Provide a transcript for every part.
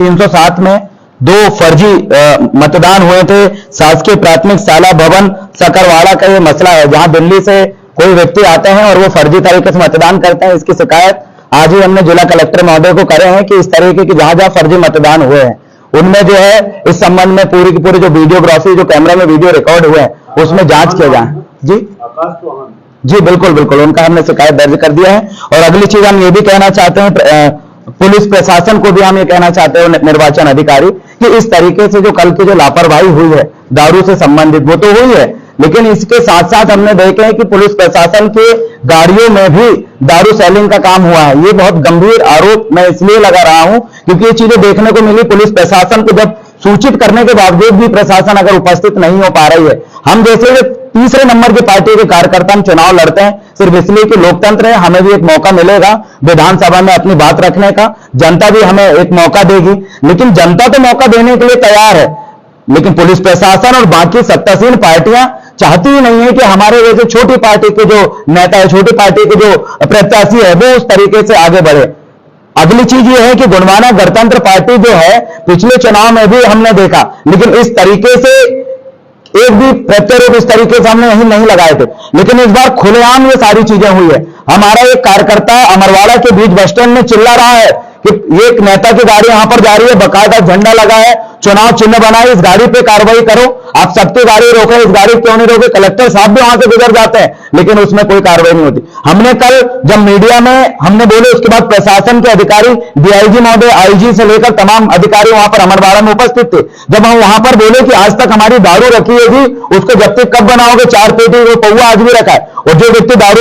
307 में दो फर्जी मतदान हुए थे। शासकीय प्राथमिक शाला भवन सकरवाड़ा का ये मसला है, जहां दिल्ली से कोई व्यक्ति आते हैं और वो फर्जी तरीके से मतदान करते हैं। इसकी शिकायत आज ही हमने जिला कलेक्टर महोदय को करे हैं कि इस तरीके की जहां जहां फर्जी मतदान हुए हैं उनमें जो है इस संबंध में पूरी की पूरी जो वीडियोग्राफी, जो कैमरा में वीडियो रिकॉर्ड हुए हैं उसमें जांच किया जाए। जी बिल्कुल बिल्कुल, उनका हमने शिकायत दर्ज कर दिया है। और अगली चीज हम ये भी कहना चाहते हैं, पुलिस प्रशासन को भी हम ये कहना चाहते हैं, निर्वाचन अधिकारी, कि इस तरीके से जो कल की जो लापरवाही हुई है दारू से संबंधित, वो तो हुई है, लेकिन इसके साथ साथ हमने देखे हैं कि पुलिस प्रशासन के गाड़ियों में भी दारू सेलिंग का काम हुआ है। ये बहुत गंभीर आरोप मैं इसलिए लगा रहा हूं क्योंकि ये चीजें देखने को मिली। पुलिस प्रशासन को जब सूचित करने के बावजूद भी प्रशासन अगर उपस्थित नहीं हो पा रही है, हम जैसे तीसरे नंबर की पार्टी के कार्यकर्ता हम चुनाव लड़ते हैं सिर्फ इसलिए कि लोकतंत्र है, हमें भी एक मौका मिलेगा विधानसभा में अपनी बात रखने का, जनता भी हमें एक मौका देगी। लेकिन जनता तो मौका देने के लिए तैयार है, लेकिन पुलिस प्रशासन और बाकी सत्तासीन पार्टियां चाहती ही नहीं है कि हमारे जैसे छोटी पार्टी के जो नेता है, छोटी पार्टी के जो प्रत्याशी है, वो उस तरीके से आगे बढ़े। अगली चीज ये है कि गुणवाना गणतंत्र पार्टी जो है पिछले चुनाव में भी हमने देखा, लेकिन इस तरीके से एक भी प्रत्यारोप इस तरीके से हमने नहीं लगाए थे, लेकिन इस बार खुलेआम ये सारी चीजें हुई है। हमारा एक कार्यकर्ता अमरवाड़ा के बीच बस स्टैंड में चिल्ला रहा है कि एक नेता की गाड़ी यहां पर जा रही है, बकायदा झंडा लगा है, चुनाव चिन्ह बनाए, इस गाड़ी पे कार्रवाई करो। आप सबकी गाड़ी रोके, इस गाड़ी क्यों नहीं रोके? कलेक्टर साहब भी वहां से गुजर जाते हैं, लेकिन उसमें कोई कार्रवाई नहीं होती। हमने कल जब मीडिया में हमने बोले, उसके बाद प्रशासन के अधिकारी, डीआईजी महोदय, आईजी से लेकर तमाम अधिकारी वहां पर अमरवाड़ा में उपस्थित थे। जब हम वहां पर बोले कि आज तक हमारी दारू रखी है जी, उसको जब्ती कब बनाओगे? 4 पेटी वो पौवा आज भी रखा है, और जो व्यक्ति दारू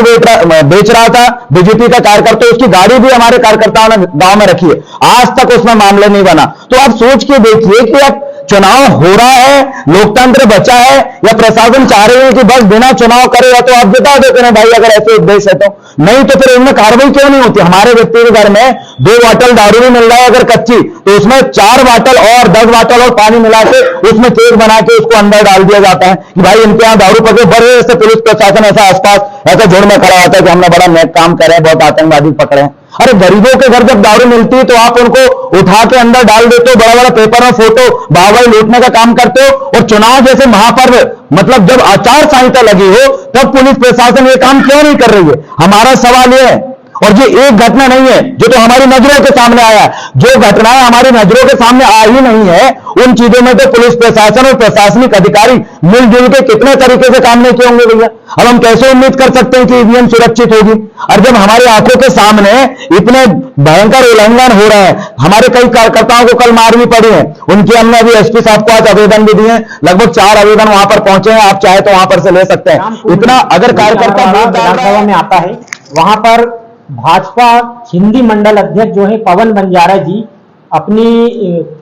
बेच रहा था बीजेपी का कार्यकर्ता, उसकी गाड़ी भी हमारे कार्यकर्ताओं ने गांव में रखी है, आज तक उसमें मामला नहीं बना। तो आप सोच के देखिए कि अब चुनाव हो रहा है, लोकतंत्र बचा है, या प्रशासन चाह रहे हैं कि बस बिना चुनाव करे या तो आप जिता देते हैं भाई, अगर ऐसे उद्देश्य है तो। नहीं तो फिर इनमें कार्रवाई क्यों नहीं होती? हमारे व्यक्ति के घर में 2 बोतल दारू भी मिल रहा है अगर कच्ची, तो उसमें 4 बोतल और 10 बोतल और पानी मिला के उसमें केक बना के उसको अंदर डाल दिया जाता है कि भाई इनके यहाँ दारू पकड़े। बड़े ऐसे पुलिस प्रशासन ऐसा आसपास ऐसा झुंड में खड़ा होता है कि हमने बड़ा नेक काम कर रहे हैं, बहुत आतंकवादी पकड़े हैं। अरे गरीबों के घर जब दारू मिलती है तो आप उनको उठा के अंदर डाल देते हो, बड़ा बड़ा पेपर में फोटो बाबा लूटने का काम करते हो, और चुनाव जैसे महापर्व, मतलब जब आचार संहिता लगी हो तब पुलिस प्रशासन ये काम क्यों नहीं कर रही है? हमारा सवाल ये है। और ये एक घटना नहीं है जो तो हमारी नजरों के सामने आया, जो घटनाएं हमारी नजरों के सामने आ ही नहीं है, उन चीजों में तो पुलिस प्रशासन और प्रशासनिक अधिकारी मिलजुल के कितने तरीके से काम नहीं किए होंगे भैया। अब हम कैसे उम्मीद कर सकते हैं कि ईवीएम सुरक्षित होगी? और जब हमारी आंखों के सामने इतने भयंकर उल्लंघन हो रहे हैं, हमारे कई कार्यकर्ताओं को कल मार भी पड़ी है, उनकी हमने अभी एसपी साहब को आज आवेदन भी दिए, लगभग 4 आवेदन वहां पर पहुंचे हैं, आप चाहे तो वहां पर से ले सकते हैं। इतना अगर कार्यकर्ता विधानसभा में आता है, वहां पर भाजपा हिंदी मंडल अध्यक्ष जो है पवन बंजारा जी अपनी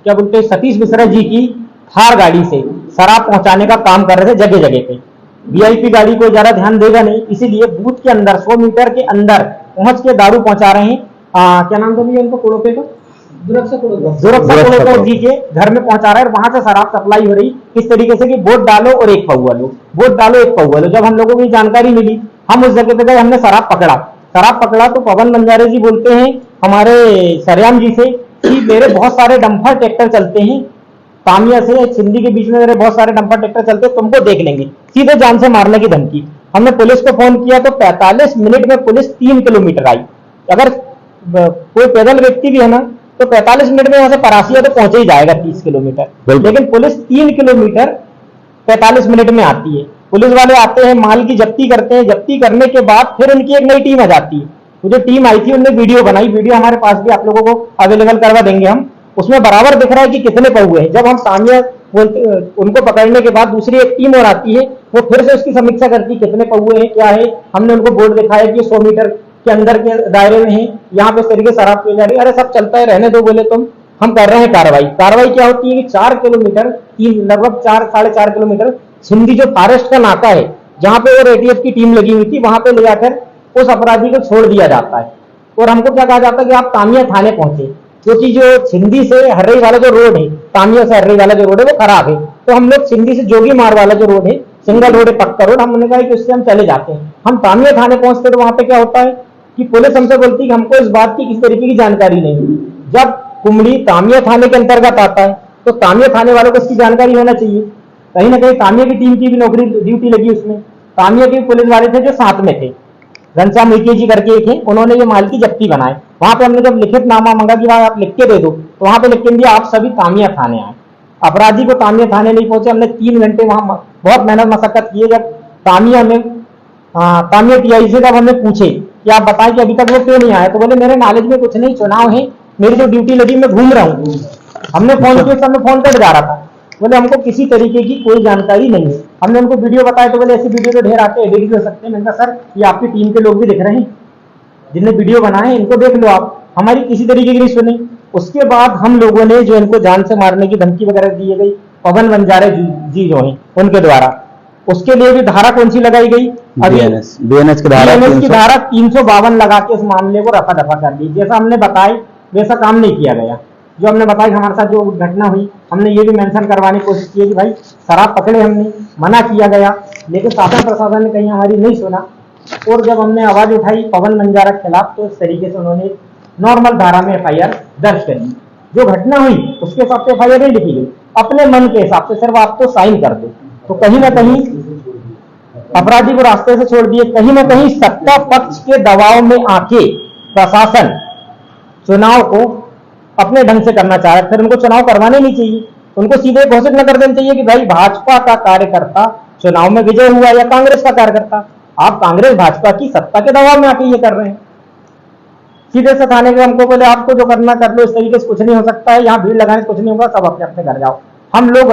क्या बोलते हैं सतीश मिश्रा जी की थार गाड़ी से शराब पहुंचाने का काम कर रहे थे जगह जगह पे। वीआईपी गाड़ी को ज्यादा ध्यान देगा नहीं, इसीलिए बूथ के अंदर 100 मीटर के अंदर पहुंच के दारू पहुंचा रहे हैं। क्या नाम था भैया उनको? कोड़ोपे का जी के घर में पहुंचा रहे हैं, वहां से शराब सप्लाई हो रही। किस तरीके से कि वोट डालो और एक पौवा लो, वोट डालो एक पौवा लो। जब हम लोगों को जानकारी मिली, हम उस जगह पे गए, हमने शराब पकड़ा तो पवन बंजारे जी बोलते हैं हमारे सरयाम जी से कि मेरे बहुत सारे डंपर ट्रैक्टर चलते हैं, तामिया से सिंधी के बीच में मेरे बहुत सारे डंपर ट्रैक्टर चलते हैं, तुमको देख लेंगे। सीधे जान से मारने की धमकी। हमने पुलिस को फोन किया तो 45 मिनट में पुलिस 3 किलोमीटर आई। अगर कोई पैदल व्यक्ति भी है ना तो 45 मिनट में वहां से परासिया तो पहुंचे ही जाएगा 30 किलोमीटर, लेकिन पुलिस 3 किलोमीटर 45 मिनट में आती है। पुलिस वाले आते हैं, माल की जब्ती करते हैं, जब्ती करने के बाद फिर उनकी एक नई टीम आ जाती है। तो जो टीम आई थी उन्होंने वीडियो बनाई, वीडियो हमारे पास भी आप लोगों को अवेलेबल करवा देंगे हम, उसमें बराबर दिख रहा है कि कितने पौवे हैं। जब हम तामिया बोलते उनको पकड़ने के बाद दूसरी एक टीम और आती है, वो फिर से उसकी समीक्षा करती है कितने पौवे हैं, क्या है। हमने उनको बोर्ड दिखाया कि 100 मीटर के अंदर के दायरे में है, यहाँ पे इस तरीके से शराब पी जा रही है। अरे सब चलता है, रहने दो बोले तुम, हम कर रहे हैं कार्रवाई क्या होती है कि 4 किलोमीटर लगभग 4-4.5 किलोमीटर सिंधी जो फॉरेस्ट का नाका है, जहां पे वो एटीएफ की टीम लगी हुई थी, वहां पे ले जाकर उस अपराधी को छोड़ दिया जाता है। और हमको क्या कहा जाता है कि आप तामिया थाने पहुंचे, क्योंकि जो सिंधी से हर्रई वाला जो रोड है, तामिया से हर्रई वाला जो रोड है वो खराब है। तो हम लोग सिंधी से जोगी मार वाला जो रोड है, सिंगल रोड है, पक्का रोड, हमने कहा कि उससे हम चले जाते हैं। हम तामिया थाने पहुंचते तो वहां पे क्या होता है कि पुलिस हमसे बोलती है कि हमको इस बात की किस तरीके की जानकारी नहीं है। जब कुमड़ी तामिया थाने के अंतर्गत आता है, तो तामिया थाने वालों को इसकी जानकारी होना चाहिए। कहीं ना कहीं तामिया की टीम की भी नौकरी ड्यूटी लगी उसमें, तामिया के पुलिस वाले थे जो साथ में थे, घनश्याम उइके जी करके एक है, उन्होंने ये माल की जब्ती बनाए। वहां पे हमने जब लिखित नामा मांगा कि भाई आप लिख के दे दो, तो वहां पे लिख के दिया आप सभी तामिया थाने आए। अपराधी को तामिया थाने नहीं पहुंचे, हमने 3 घंटे वहां बहुत मेहनत मशक्कत की है। जब तामिया में तामिया टीआई से जब हमें पूछे कि आप बताएं कि अभी तक वो क्यों नहीं आए, तो बोले मेरे नॉलेज में कुछ नहीं, चुनाव है, मेरी जो ड्यूटी लगी मैं घूम रहा हूँ। हमने फोन किया, समय फोन कट जा रहा था, बोले हमको किसी तरीके की कोई जानकारी नहीं है। हमने उनको वीडियो बताया तो बोले ऐसी वीडियो तो ढेर आते एडिट भी हो सकते हैं। मैंने कहा सर ये आपकी टीम के लोग भी दिख रहे हैं जिनने वीडियो बनाए, इनको देख लो आप, हमारी किसी तरीके की नहीं सुनी। उसके बाद हम लोगों ने जो इनको जान से मारने की धमकी वगैरह दी गई पवन बंजारे जी जो हैं उनके द्वारा, उसके लिए भी धारा कौन सी लगाई गई, अभी बीएनएस की धारा 352 लगा के इस मामले को रफा दफा कर दी। जैसा हमने बताया वैसा काम नहीं किया गया। जो हमने बताया हमारे साथ जो घटना हुई, हमने ये भी मेंशन करवाने की कोशिश की कि भाई शराब पकड़े, हमने मना किया गया, लेकिन शासन प्रशासन ने कहीं हमारी नहीं सुना। और जब हमने आवाज उठाई पवन बंजारा के खिलाफ, तो इस तरीके से उन्होंने नॉर्मल धारा में एफआईआर दर्ज कर दी। जो घटना हुई उसके हिसाब से एफआईआर नहीं लिखी गई, अपने मन के हिसाब से सिर्फ आप तो साइन कर दो। तो कहीं ना कहीं अपराधी को रास्ते से छोड़ दिए। कहीं ना कहीं सत्ता पक्ष के दबाव में आके प्रशासन चुनाव को अपने ढंग से करना चाह रहा है। फिर उनको चुनाव करवाने नहीं चाहिए, उनको सीधे घोषित न कर देना चाहिए कि भाई भाजपा का कार्यकर्ता चुनाव में विजय हुआ या कांग्रेस का कार्यकर्ता। आप कांग्रेस भाजपा की सत्ता के दबाव में आके ये कर रहे हैं। सीधे से थाने के हमको बोले आपको जो करना कर लो, इस तरीके से कुछ नहीं हो सकता है, यहाँ भीड़ लगाने से कुछ नहीं होगा, सब अपने अपने घर जाओ। हम लोग